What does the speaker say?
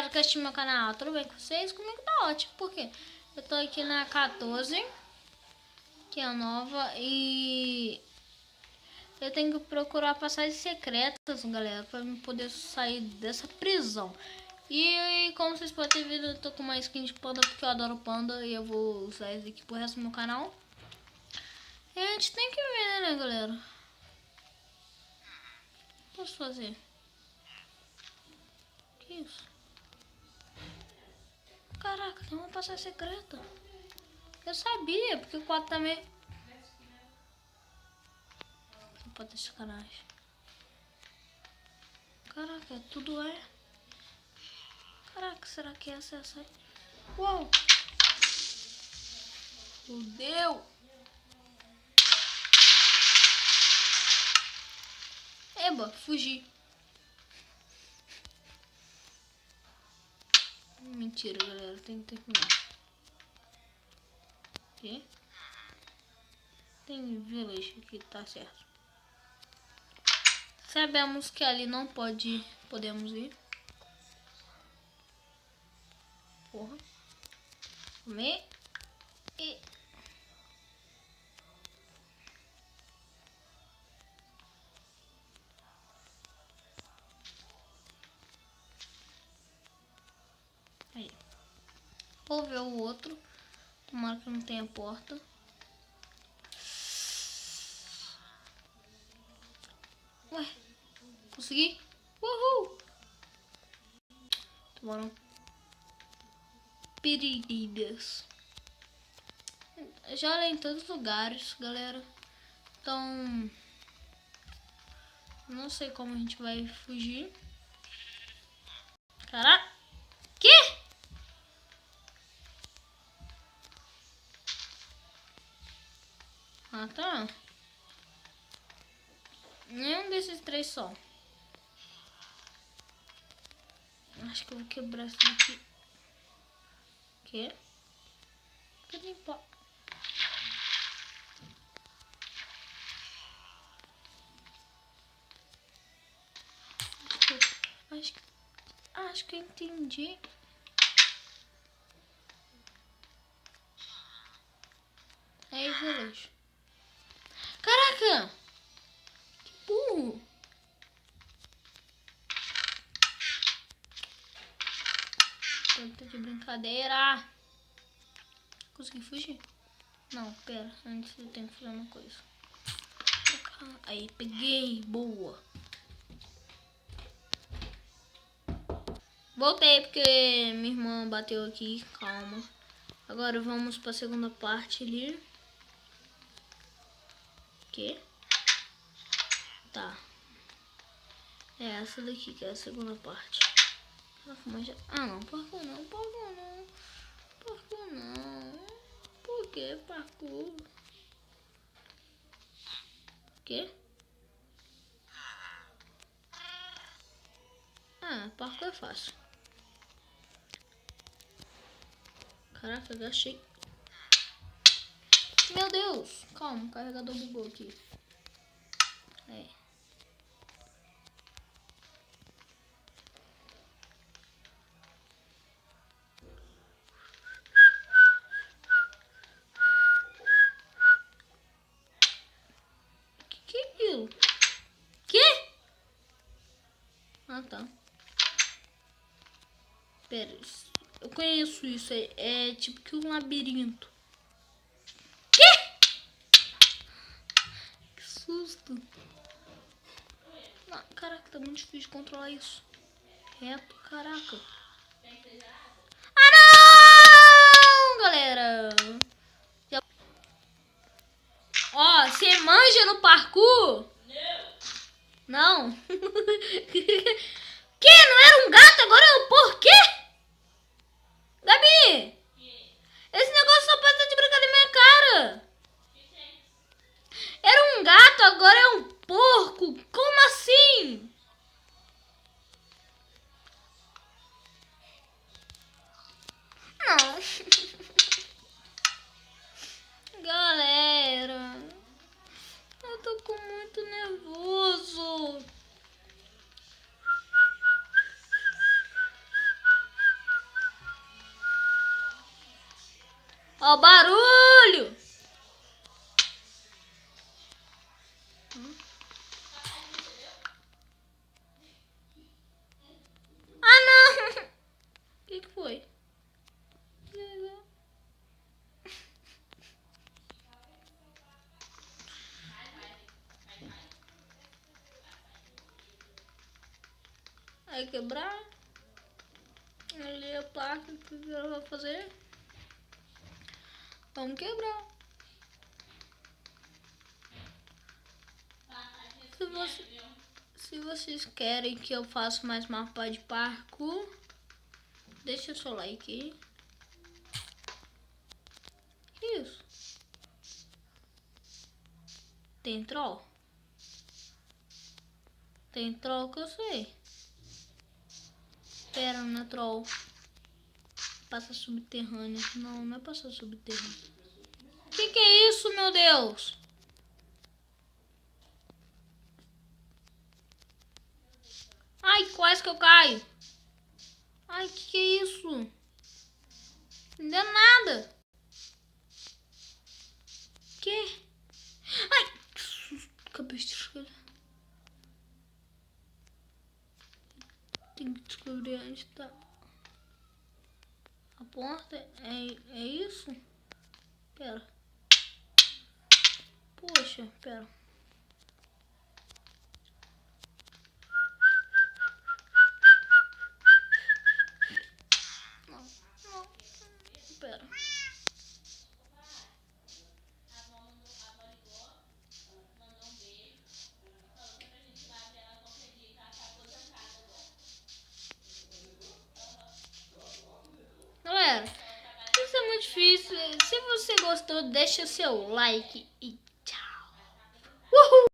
galera que assistiu meu canal, tudo bem com vocês? Comigo tá ótimo, porque eu tô aqui na 14, que é a nova, e eu tenho que procurar passagens secretas, galera, pra eu poder sair dessa prisão. E como vocês podem ter visto, eu tô com uma skin de panda, porque eu adoro panda, e eu vou usar isso aqui pro resto do meu canal. E a gente tem que ver, né, galera? O que posso fazer? Que isso? Caraca, tem uma passagem secreta. Eu sabia, porque o 4 também... Não pode ter sacanagem. Caraca, tudo é... Caraca, será que essa é essa? Uou! Fudeu! Eba, fugi. Mentira, galera, tem que terminar. Aqui. Tem village aqui, tá certo. Sabemos que ali não podemos ir. Porra. Comer. E... Aí. Vou ver o outro. Tomara que não tenha porta. Ué. Consegui? Uhul! Tomaram perigas. Já olhei em todos os lugares, galera. Então... Não sei como a gente vai fugir. Caraca! Que? Ah, tá. Nenhum desses três só. Acho que eu vou quebrar isso daqui. Que? Que limpar. Acho que eu entendi. Aí, village. Caraca! Que burro! Tô de brincadeira. Consegui fugir? Não, pera. Antes eu tenho que fazer uma coisa. Aí, peguei. Boa. Voltei porque minha irmã bateu aqui. Calma. Agora vamos pra segunda parte ali. Que? Tá. É essa daqui que é a segunda parte. Ah, não. Parkour não. Parkour não. Parkour não. Por que parkour? Que? Ah, parkour é fácil. Caraca, agachei. Meu Deus. Calma, o carregador bugou aqui. É. Que é aquilo? Que? Ah, tá. Pera, eu conheço isso. É tipo que um labirinto. Que susto. Não, caraca, tá muito difícil de controlar isso. Reto, caraca. Ah, não, galera. Ó, você manja no parkour? Não. Que? Não era um gato, agora é um porquê? Gabi! Esse negócio só pode estar de brincadeira na minha cara. Era um gato, agora é um porco. Como assim? Não. Galera, eu tô com muito nervoso. Ó o barulho! Ah, não! O que foi? Vai quebrar? Ali a placa, o que ela vai fazer? Vamos quebrar. Se vocês querem que eu faça mais mapa de parkour, deixa o seu like. Que isso? Tem troll? Tem troll que eu sei. Pera, não é troll. Passa subterrânea. Não, não é passar subterrânea. Que é isso, meu Deus? Ai, quase que eu caio. Ai, que é isso? Não deu nada. Que? Ai, que susto. Acabei de escolher. Tem que descobrir onde tá. A porta é isso? Pera. Poxa, pera. Não, pera. Galera, isso é muito difícil. Se você gostou, deixa o seu like e tchau. Uhul!